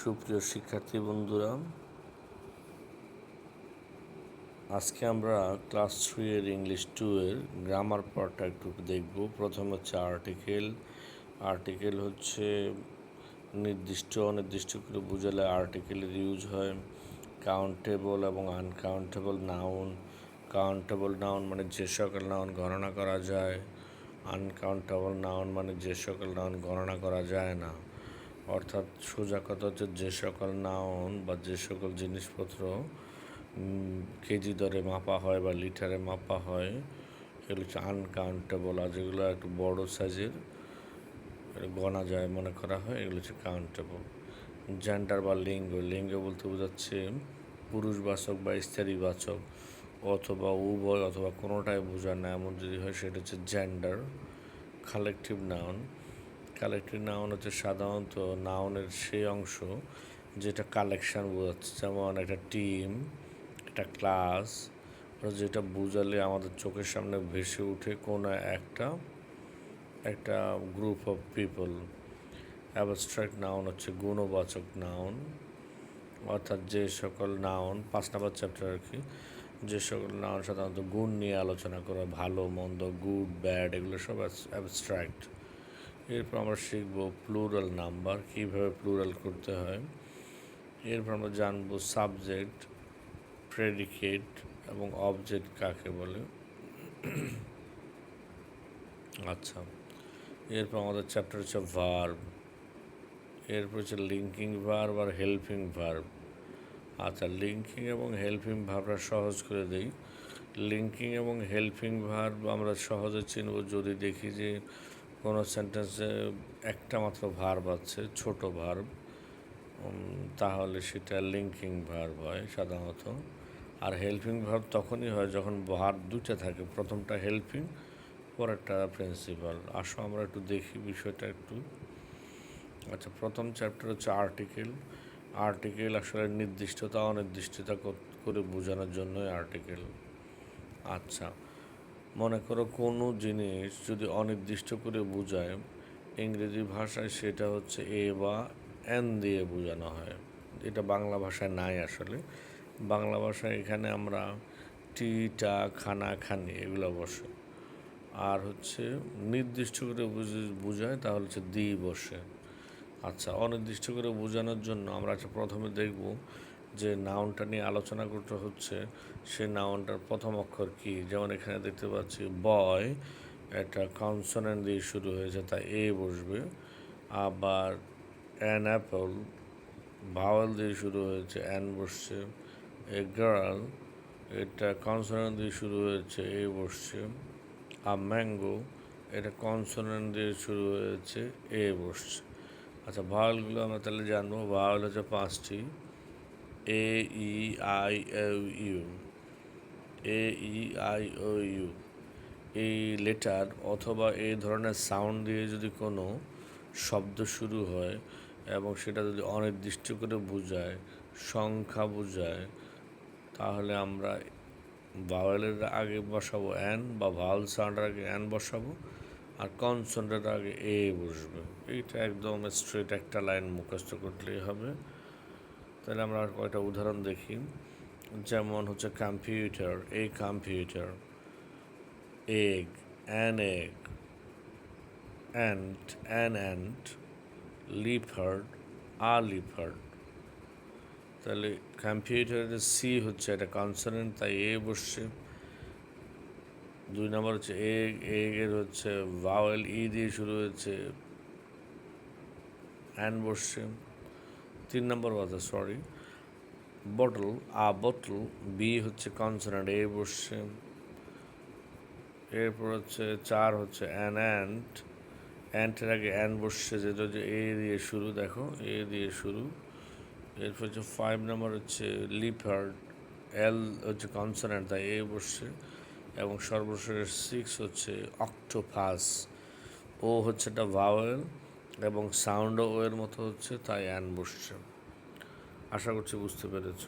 সুপ্রিয় শিক্ষার্থী বন্ধুরা, আজকে আমরা ক্লাস 3 এর ইংলিশ 2 এর গ্রামার পার্টটা একটু দেখব। প্রথম হচ্ছে আর্টিকেল। আর্টিকেল হচ্ছে অনির্দিষ্ট করে বোঝালে আর্টিকেলের ইউজ হয়। কাউন্টেবল এবং আনকাউন্টেবল নাউন। কাউন্টেবল নাউন মানে যে সকল নাউন গণনা করা যায়। আনকাউন্টেবল নাউন মানে যে সকল নাউন গণনা করা যায় না। অর্থাৎ সোজা কথা হচ্ছে যে সকল নাউন বা যে সকল জিনিসপত্র কেজি দরে মাপা হয় বা লিটারে মাপা হয় এগুলো হচ্ছে আনকাউন্টেবল। আর যেগুলো একটু বড় সাইজের গণা যায় মনে করা হয় এগুলো হচ্ছে কাউন্টেবল। জেন্ডার বা লিঙ্গ বলতে বোঝাচ্ছে পুরুষবাচক বা স্ত্রীবাচক অথবা উভয় অথবা কোনোটাই বোঝায় না এমন যদি হয় সেটা হচ্ছে জেন্ডার। কালেকটিভ নাউন হচ্ছে সাধারণত নাউনের সেই অংশ যেটা কালেকশন বোঝাচ্ছে, যেমন একটা টিম, একটা ক্লাস, যেটা বোঝালে আমাদের চোখের সামনে ভেসে উঠে কোনো একটা group of people. Abstract noun হচ্ছে গুণবাচক নাউন, অর্থাৎ যে সকল নাউন 5 নম্বর চ্যাপ্টার আর কি, যে সকল নাউন সাধারণত গুণ নিয়ে আলোচনা করা, ভালো মন্দ, গুড ব্যাড, এগুলো সব অ্যাবস্ট্রাক্ট। এরপর আমরা শিখব প্লুরাল নাম্বার, কীভাবে প্লুরাল করতে হয়। এরপর আমরা জানব সাবজেক্ট, প্রেডিকেট এবং অবজেক্ট কাকে বলে। আচ্ছা, এরপর আমাদের চ্যাপ্টার হচ্ছে ভার্ব। এরপর হচ্ছে লিঙ্কিং ভার্ব আর হেল্পিং ভার্ব। আচ্ছা, লিঙ্কিং এবং হেল্পিং ভার্বটা সহজ করে দিই। লিঙ্কিং এবং হেল্পিং ভার্ব আমরা সহজে চিনব যদি দেখি যে কোনো সেন্টেন্সে একটা মাত্র ভার্ব আছে, ছোট ভার্ব, তাহলে সেটা লিঙ্কিং ভার্ব হয় সাধারণত। আর হেল্পিং ভার্ব তখনই হয় যখন ভার্ব দুটো থাকে, প্রথমটা হেল্পিং, পরেরটা প্রিন্সিপাল। আসো আমরা একটু দেখি বিষয়টা একটু। আচ্ছা, প্রথম চ্যাপ্টার হচ্ছে আর্টিকেল। আর্টিকেল আসলে নির্দিষ্টতা অনির্দিষ্টতা করে বোঝানোর জন্যই আর্টিকেল। আচ্ছা, মনে করো কোনো জিনিস যদি অনির্দিষ্ট করে বোঝায় ইংরেজি ভাষায় সেটা হচ্ছে এ বা এন দিয়ে বোঝানো হয়। এটা বাংলা ভাষায় নাই আসলে। বাংলা ভাষায় এখানে আমরা টি, টা, খানা, খানি এগুলো বসে। আর হচ্ছে নির্দিষ্ট করে বোঝায় তাহলে হচ্ছে দি বসে। আচ্ছা, অনির্দিষ্ট করে বোঝানোর জন্য আমরা প্রথমে দেখব যে নাউনটা নিয়ে আলোচনা করতে হচ্ছে সে নাউনটার প্রথম অক্ষর কী। যেমন এখানে দেখতে পাচ্ছি বয়, একটা কনসোনেন্ট দিয়ে শুরু হয়েছে তাই এ বসবে। আবার অ্যান অ্যাপল, ভাওয়েল দিয়ে শুরু হয়েছে অ্যান বসছে। এ গার্ল, এটা কনসোনেন্ট দিয়ে শুরু হয়েছে এ বসছে। আ ম্যাঙ্গো, এটা কনসোনেন্ট দিয়ে শুরু হয়েছে এ বসছে। আচ্ছা, ভাওয়েলগুলো আমরা তাহলে জানবো। ভাওয়েল হচ্ছে 5টি, A, E, I, O, U. A, E, I, O, U. এই লেটার অথবা এই ধরনের সাউন্ড দিয়ে যদি কোনো শব্দ শুরু হয় এবং সেটা যদি অনির্দিষ্ট করে বোঝায়, সংখ্যা বোঝায়, তাহলে আমরা ভাওয়েলের আগে বসাবো অ্যান, বা ভাওয়েল সাউন্ডের আগে অ্যান বসাবো, আর কনসোনেন্টের আগে এ বসবে। এইটা একদম স্ট্রেট একটা লাইন মুখস্থ করলেই হবে। তাহলে আমরা আর কয়টা উদাহরণ দেখি। যেমন হচ্ছে computer, a computer. Egg, an egg. Ant, an ant. Leopard, a leopard. তাহলে কম্পিউটারের সি হচ্ছে একটা কনসোনেন্ট তাই এ বসছে। 2 নম্বর হচ্ছে এগ, এগের হচ্ছে ভাওয়েল ই দিয়ে শুরু হয়েছে অ্যান বসছে। 3 নম্বর কথা, বটল, আ বটল, বি হচ্ছে কনসোনেন্ট এ বসছে। এরপর হচ্ছে 4 হচ্ছে অ্যান অ্যান্ট, অ্যান্টের আগে অ্যান বসছে যেটা হচ্ছে এ দিয়ে শুরু, দেখো এ দিয়ে শুরু। এরপর হচ্ছে 5 নম্বর হচ্ছে লিপার্ড, এল হচ্ছে কনসোনেন্ট তাই এ বসছে। এবং সর্বশেষ 6 হচ্ছে অক্টোপাস, ও হচ্ছে একটা ভাওয়েল এবং সাউন্ডও ও এর মতো হচ্ছে তাই অ্যান বসছে। আশা করছি বুঝতে পেরেছ।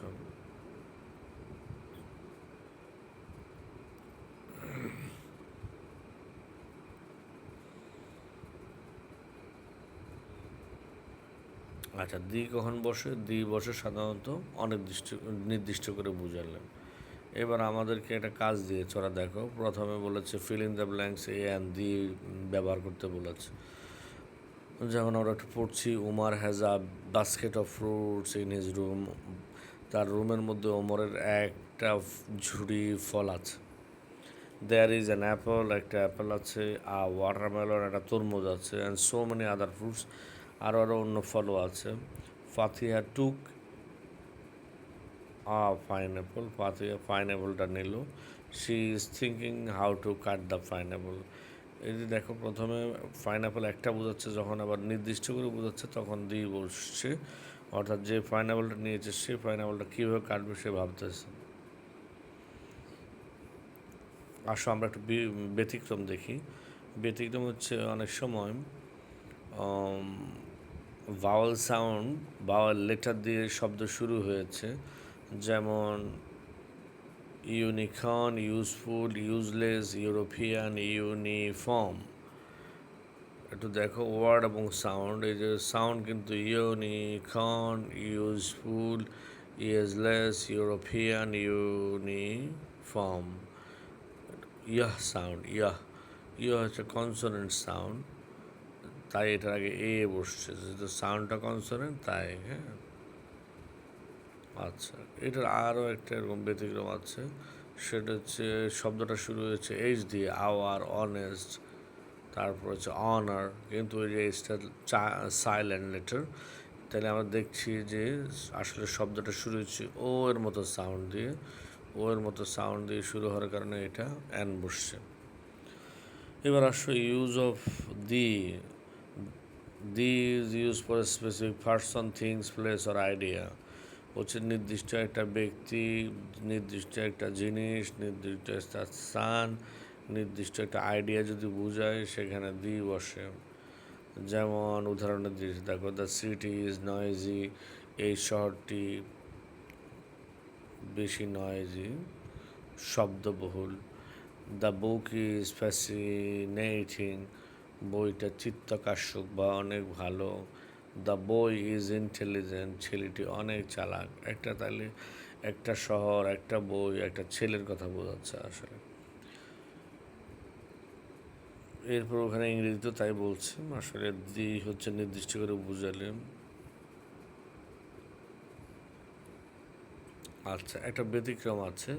আচ্ছা, দি কখন বসে? দি বসে সাধারণত নির্দিষ্ট করে বুঝালে। এবার আমাদেরকে একটা কাজ দিয়েছে, ওরা দেখো প্রথমে বলেছে fill in the blanks a and the ব্যবহার করতে বলেছে। যেমন আমরা একটু পড়ছি, Umar has a basket of fruits in his room. তার রুমের মধ্যে ওমরের একটা ঝুড়ি ফল আছে। দেয়ার ইজ অ্যান অ্যাপল, একটা অ্যাপেল আছে। ওয়াটারমেলন, একটা তরমুজ আছে। And so many other fruits, আরও অন্য ফলও আছে। ফাতিহা টুক পাইনঅ্যাপল, ফাতিহা পাইনঅ্যাপলটা নিল। She is thinking how to cut the pineapple. এই যে দেখো, প্রথমে পাইনঅ্যাপল একটা বোঝাচ্ছে, যখন আবার নির্দিষ্ট করে বোঝাচ্ছে তখন দিয়ে বসছে, অর্থাৎ যে পাইনঅ্যাপলটা নিয়েছে সে পাইনঅ্যাপলটা কীভাবে কাটবে সে ভাবতেছে। আসো আমরা একটু ব্যতিক্রম দেখি। ব্যতিক্রম হচ্ছে অনেক সময় ভাওয়াল সাউন্ড, ভাওয়াল লেটার দিয়ে শব্দ শুরু হয়েছে, যেমন unicorn, useful, useless, European, uniform. একটু দেখো ওয়ার্ড এবং সাউন্ড, এই যে সাউন্ড কিন্তু unicorn, useful, useless, European, uniform. Yeah sound, yeah হচ্ছে কনসোনেন্ট সাউন্ড, তাই এটার আগে এ বসছে, যেহেতু সাউন্ডটা কনসোনেন্ট তাই। হ্যাঁ, আচ্ছা, এটার আরও একটা এরকম ব্যতিক্রম আছে, সেটা হচ্ছে শব্দটা শুরু হয়েছে এইচ দিয়ে, আওয়ার, অনেস্ট, তারপর হচ্ছে অনার, কিন্তু ওই যে এইচটা সাইলেন্ট লেটার। তাহলে আমরা দেখছি যে আসলে শব্দটা শুরু হচ্ছে ও এর মতো সাউন্ড দিয়ে, ও এর মতো সাউন্ড দিয়ে শুরু হওয়ার কারণে এটা অ্যান বসছে। এবার আসো use of the. The is use for specific person, things, place or idea. হচ্ছে নির্দিষ্ট একটা ব্যক্তি, নির্দিষ্ট একটা জিনিস, নির্দিষ্ট একটা স্থান, নির্দিষ্ট একটা আইডিয়া যদি বোঝায় সেখানে দি বসে। যেমন উদাহরণের দিয়েছে দেখো, দ্য সিটি ইজ নয়েজি, এই শহরটি বেশি নয়েজি, শব্দবহুল। দ্য বুক ইজ ফ্যাসিনেটিং, বইটা চিত্তাকর্ষক বা অনেক ভালো। দ্য বয় ইজ ইন্টেলিজেন্ট, ছেলেটি অনেক চালাক। একটা তাহলে একটা শহর, একটা বই, একটা ছেলের কথা বোঝাচ্ছে আসলে। এরপর ওখানে ইংরেজিতে তাই বলছে, আসলে দি হচ্ছে নির্দিষ্ট করে বুঝালে। আচ্ছা, একটা ব্যতিক্রম আছে,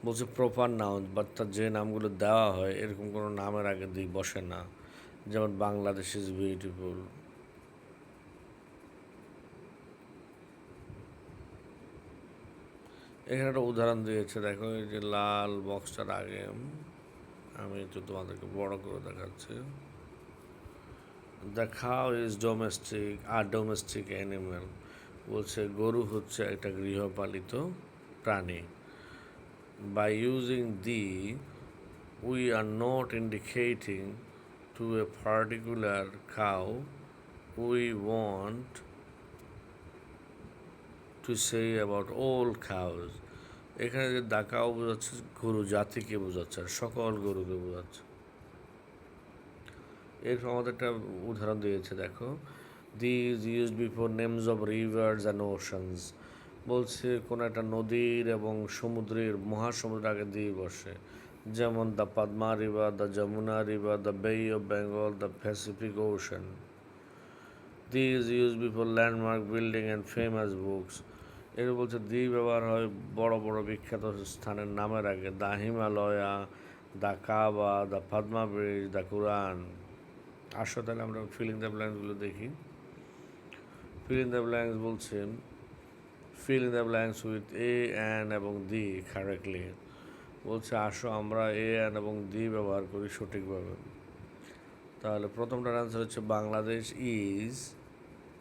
বলছে প্রপার নাউন, বাট তার যে নামগুলো দেওয়া হয় এরকম কোনো নামের আগে দি বসে না। যেমন বাংলাদেশ ইজ বিউটিফুল। এখানে একটা উদাহরণ দিয়েছে দেখো, এই যে লাল বক্সটার আগে আমি একটু তোমাদেরকে বড় করে দেখাচ্ছি। দ্য খাও ইজ ডোমেস্টিক অ্যানিম্যাল, বলছে গরু হচ্ছে একটা গৃহপালিত প্রাণী। By using the, we are not indicating to a particular cow, we want to say about all cows. এখানে যে দাকাও বোঝাচ্ছে গরু জাতিকে বোঝাচ্ছে, আর সকল গরুকে বোঝাচ্ছে। এরপর আমাদের একটা উদাহরণ দিয়েছে দেখো, the is used before names of rivers and oceans, বলছে কোনো একটা নদীর এবং সমুদ্রের, মহাসমুদ্রের আগে দিয়ে বসে। যেমন the Padma river, the Jamuna river, the Bay of Bengal, the Pacific Ocean. The is use before landmark, building and famous books, এর বলছে দি ব্যবহার হয় বড় বড় বিখ্যাত স্থানের নামের আগে। The Himalaya, the Kaaba, the Padma bridge, the কুরআন। আসো তাহলে আমরা ফিল ইন দ্য ব্ল্যাঙ্কসগুলো দেখি। ফিল ইন দ্য ব্ল্যাঙ্কস বলছে feel in the blanks with a, an এবং দি কারেক্টলি। বলছে আসো আমরা এ, অ্যান এবং দি ব্যবহার করি সঠিকভাবে। তাহলে প্রথমটার অ্যান্সার হচ্ছে Bangladesh is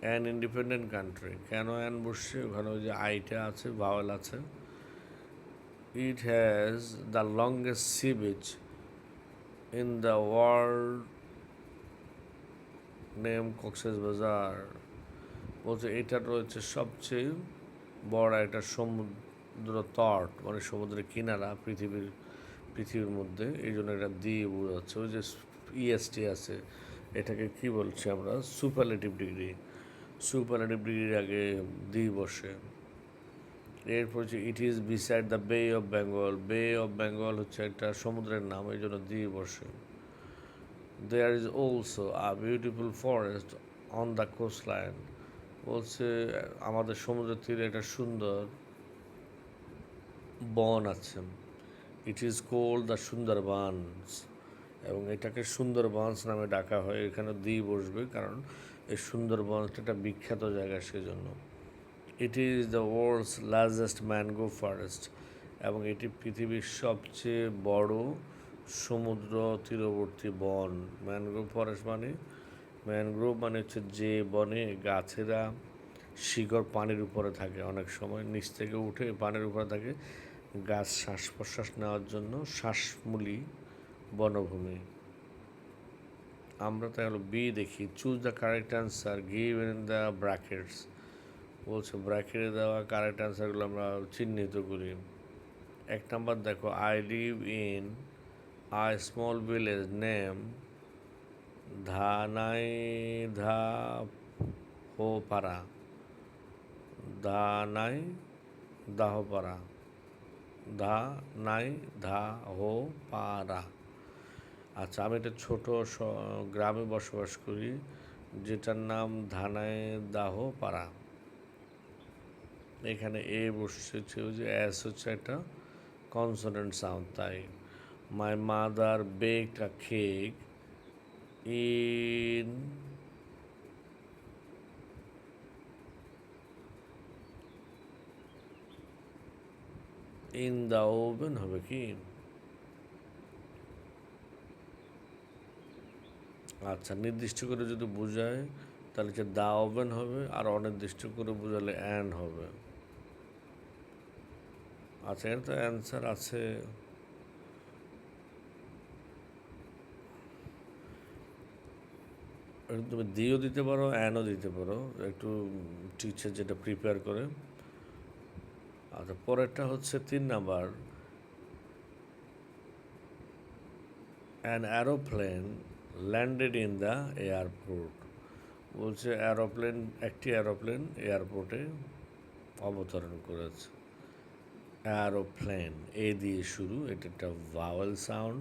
an independent country. কেন অ্যান বসছে? ওখানে ওই যে আইটা আছে, ভাওয়েল আছে। It has the longest sea beach in the world, name Cox's Bazar. বলছে এটার রয়েছে সবচেয়ে বড় একটা সমুদ্র তট, মানে সমুদ্রের কিনারা পৃথিবীর মধ্যে, এই জন্য এটা দিয়ে বোঝাচ্ছে। ওই যে ইএসটি আছে, এটাকে কি বলছি আমরা? Superlative degree. সুপারলেটিভ ডিগ্রির আগে দি বসে। এরপর হচ্ছে it is beside the Bay of Bengal. বে অফ বেঙ্গল হচ্ছে একটা সমুদ্রের নাম, এই জন্য দি বসে। There is also a beautiful forest on the coast line. বলছে আমাদের সমুদ্রের তীরে একটা সুন্দর বন আছে। It is called the Sundarbans, এবং এটাকে সুন্দরবনস নামে ডাকা হয়। এখানে দি বসবে কারণ এই সুন্দরবনসটা একটা বিখ্যাত জায়গা সেজন্য। It is the world's largest mangrove forest, এবং এটি পৃথিবীর সবচেয়ে বড় সমুদ্র তীরবর্তী বন। ম্যানগ্রোভ ফরেস্ট মানে, ম্যানগ্রোভ মানে হচ্ছে যে বনে গাছেরা শিকড় পানির উপরে থাকে, অনেক সময় নিচ থেকে উঠে পানির উপরে থাকে, গাছ শ্বাস প্রশ্বাস নেওয়ার জন্য শ্বাসমূলী বনভূমি। আমরা তাহলে বি দেখি। Choose the correct answer given in the brackets. বলছে ব্র্যাকেটে দেওয়া কারেক্ট অ্যান্সারগুলো আমরা চিহ্নিত করি। 1 নম্বর দেখো, I live in a small village name Dhanaidahapara. Dhanaidahapara, Dhanaidahapara. আচ্ছা, আমি একটা ছোট গ্রামে বসবাস করি যেটার নাম ধানাইদাহপাড়া। এখানে এ বসেছে, যে অ্যাস হচ্ছে একটা কনসোনেন্ট সাউন্ড, তাই। My mother baked a cake in the oven হবে কি? আচ্ছা, নির্দিষ্ট করে যদি বোঝায় তাহলে হচ্ছে দ্য ওভেন হবে, আর অনির্দিষ্ট করে বোঝালে অ্যান্ড হবে। আচ্ছা, এর তো অ্যান্সার আছে। তুমি দিও দিতে পারো, অ্যানও দিতে পারো, একটু টিচার যেটা প্রিপেয়ার করে। আচ্ছা, পরেরটা হচ্ছে 3 number. An aeroplane landed in the airport. বলছে একটি অ্যারোপ্লেন এয়ারপোর্টে অবতরণ করেছে। অ্যারোপ্লেন এ দিয়ে শুরু, এটা একটা ভাওয়েল সাউন্ড,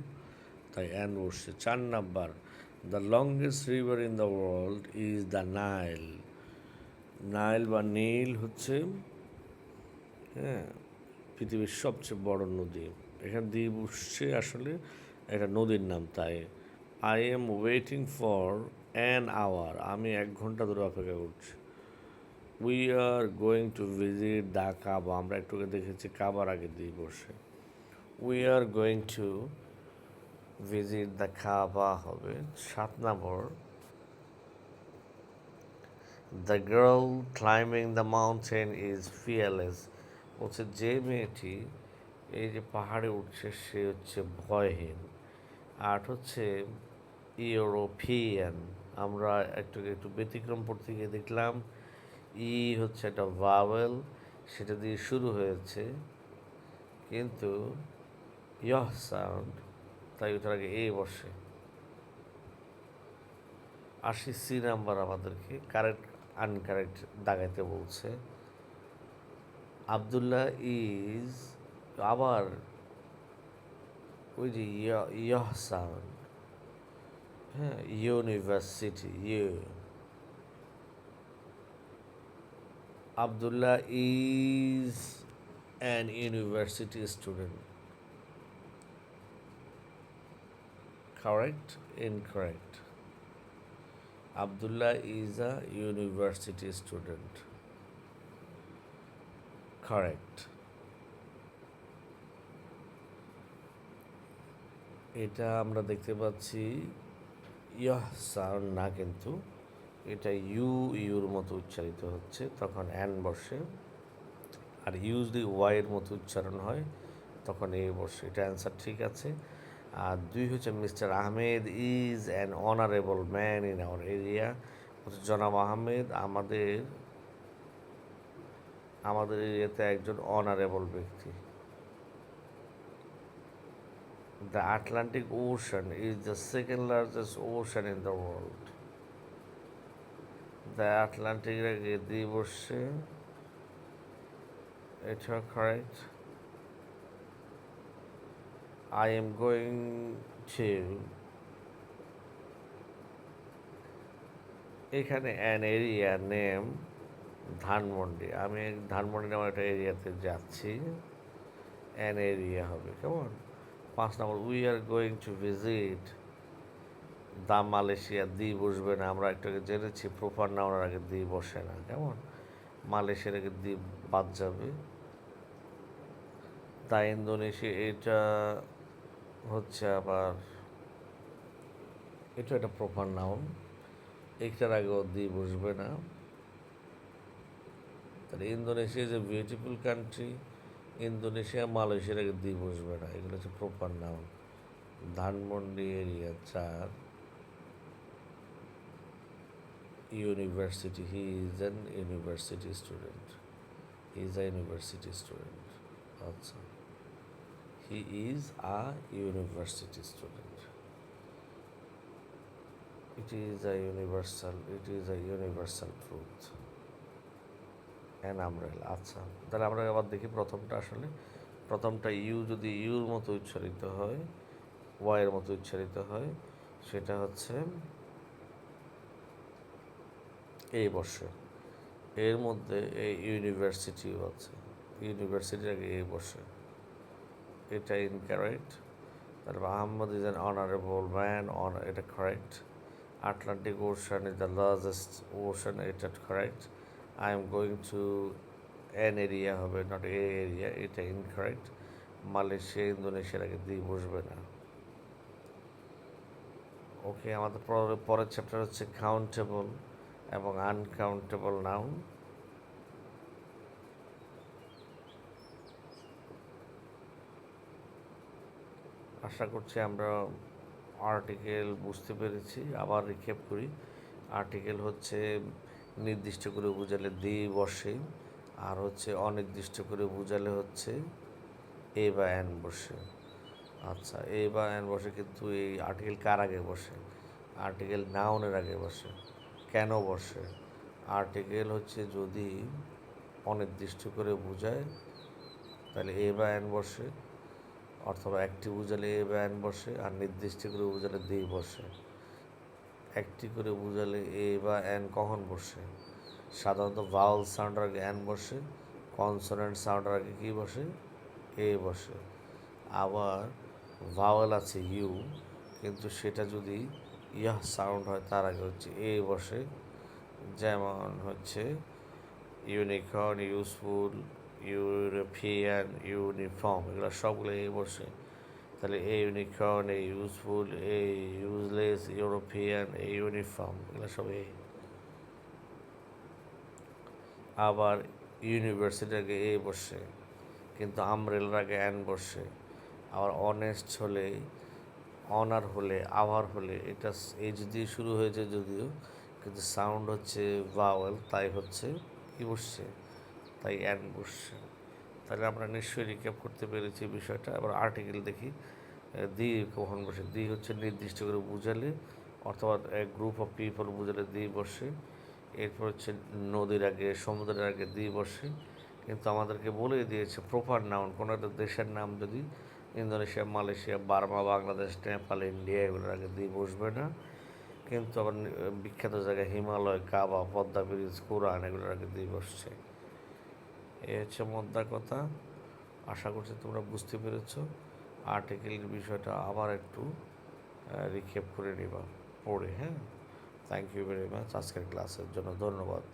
তাই অ্যান বসছে। 4 number, the longest river in the world is the Nile. Nile বা নীল হচ্ছে পৃথিবীর সবচেয়ে বড় নদী। এখানে দিয়ে বসছে আসলে একটা নদীর নাম, তাই। I am waiting for an hour. আমি 1 ঘন্টা ধরে অপেক্ষা করছি। We are going to visit the Kaaba. আমরা একটু দেখেছি কাবার আগে দিয়ে বসে। We are going to visit the Kaaba হবে। 7 নম্বর, the girl climbing the mountain is fearless. বলছে যে মেয়েটি এই যে পাহাড়ে উঠছে সে হচ্ছে ভয়হীন। 8 হচ্ছে ইউরোপিয়ান। আমরা একটু ব্যতিক্রম পড়তে গিয়ে দেখলাম ই হচ্ছে একটা ভাওয়েল, সেটা দিয়ে শুরু হয়েছে, কিন্তু ইয়হ সাউন্ড, তাই ওটার আগে এ বসে। 80 নাম্বার আমাদেরকে কারেক্ট আনকারেক্ট দাগাইতে বলছে। আবদুল্লাহ ইজ, আবার ওই যে ইয়হ sound, university U. Abdullah is an university student. Correct? Incorrect. Abdullah is a university student. Correct. এটা আমরা দেখতে পাচ্ছি ইয়হ সাউন্ড না, কিন্তু এটা ইউর মতো উচ্চারিত হচ্ছে, তখন অ্যান বসে। আর ইউ যদি ওয়াইয়ের মতো উচ্চারণ হয় তখন এ বসে। এটা অ্যান্সার ঠিক আছে। আর 2 হচ্ছে mister Ahmed is an honourable man in our area. জনাব আহমেদ আমাদের এরিয়াতে একজন অনারেবল ব্যক্তি। The Atlantic Ocean is the second largest ocean in the world. The Atlantic আগে দি বসছে, এটা correct. I am going two, এখানে অ্যান এরিয়া নেম ধানমন্ডি, আমি ধানমন্ডি নামের একটা এরিয়াতে যাচ্ছি, অ্যান এরিয়া হবে, কেমন। 5 নম্বর, we are going to visit the Malaysia, the বসবে না, আমরা একটু আগে জেনেছি প্রপার নাউনের আগে দি বসে না, কেমন। মালয়েশিয়ার আগে দি বাদ যাবে। দ্য ইন্দোনেশিয়া, এটা হচ্ছে আবার, এটা একটা প্রপার নাউন, এটার আগেও দি বসবে না। তাহলে Indonesia is a beautiful country, Indonesia মালয়েশিয়ার আগে দি বসবে না, এগুলো হচ্ছে proper noun. Dhanmondi area 4, university, he is an university student, he is a university student, আচ্ছা, he is a university student, it is a universal truth, an umbrella, আচ্ছা। তাহলে আমরা আবার দেখি প্রথমটা, আসলে প্রথমটা ইউ যদি ইউর মতো উচ্চারিত হয়, ওয়াইয়ের মতো উচ্চারিত হয়, সেটা হচ্ছে এই বর্ষে, এর মধ্যে এই ইউনিভার্সিটিও আছে, ইউনিভার্সিটির আগে এই বর্ষে, এটা ইনকারেক্ট। তারপর Ahmad is an honourable man, এটা correct. Atlantic Ocean is the largest ocean, এটা correct. I am going to an area হবে, নট এ এরিয়া, এটা ইনকারেক্ট। মালয়েশিয়া ইন্দোনেশিয়ার আগে দিয়ে বসবে না। ওকে, আমাদের পরের চ্যাপ্টার হচ্ছে কাউন্টেবল এবং আনকাউন্টেবল নাউন। আশা করছি আমরা আর্টিকেল বুঝতে পেরেছি। আবার রিক্যাপ করি, আর্টিকেল হচ্ছে নির্দিষ্ট করে বোঝালে দি বসে, আর হচ্ছে অনির্দিষ্ট করে বোঝালে হচ্ছে এ বা অ্যান বসে। আচ্ছা, এ বা অ্যান বসে, কিন্তু এই আর্টিকেল কার আগে বসে? আর্টিকেল নাউনের আগে বসে। কেন বসে? আর্টিকেল হচ্ছে যদি অনির্দিষ্ট করে বোঝায় তাহলে এ বা অ্যান বসে, অথবা একটি বোঝালে এ বা অ্যান বসে, আর নির্দিষ্ট করে বোঝালে দি বসে। একটি করে বোঝালে এ বা অ্যান কখন বসে? সাধারণত ভাওয়াল সাউন্ডের আগে অ্যান বসে, কনসোনেন্ট সাউন্ডের আগে কী বসে? এ বসে। আবার ভাওয়াল আছে ইউ, কিন্তু সেটা যদি ইয়াহ সাউন্ড হয় তার আগে হচ্ছে এ বসে। যেমন হচ্ছে ইউনিকর্ন, ইউজফুল, ইউরোপিয়ান, ইউনিফর্ম, এগুলো সবগুলো এ বসে। তাহলে a unicorn, a useful, a useless, European, a uniform, এগুলো সব এ। আবার ইউনিভার্সিটির আগে এ বসে, কিন্তু আমব্রেলার আগে অ্যান বসে। আবার অনেস্ট হলে, অনার হলে, আভার হলে, এটা এইচ দিয়ে শুরু হয়েছে যদিও, কিন্তু সাউন্ড হচ্ছে ভাওয়েল, তাই হচ্ছে কি বসছে? তাই অ্যান বসছে। তাহলে আমরা নিশ্চয়ই রিক্যাপ করতে পেরেছি বিষয়টা। আবার আর্টিকেল দেখি, দি কখন বসে? দি হচ্ছে নির্দিষ্ট করে বুঝালে, অথবা গ্রুপ অফ পিপল বুঝালে দি বসে। এরপর হচ্ছে নদীর আগে, সমুদ্রের আগে দি বসে। কিন্তু আমাদেরকে বলেই দিয়েছে প্রপার নাউন, কোনো একটা দেশের নাম যদি Indonesia, Malaysia, Burma, Bangladesh, Nepal, India, এগুলোর আগে দি বসবে না। কিন্তু আবার বিখ্যাত জায়গায় হিমালয়, কাবা, পদ্মা ব্রিজ, কোরআন, এগুলোর আগে দি বসছে। এ হচ্ছে মোদ্দা কথা। আশা করছি তোমরা বুঝতে পেরেছ। আর্টিকেলের বিষয়টা আবার একটু রিক্যাপ করে নিবা পড়ে, হ্যাঁ। থ্যাংক ইউ ভেরি মাচ আজকের ক্লাসের জন্য, ধন্যবাদ।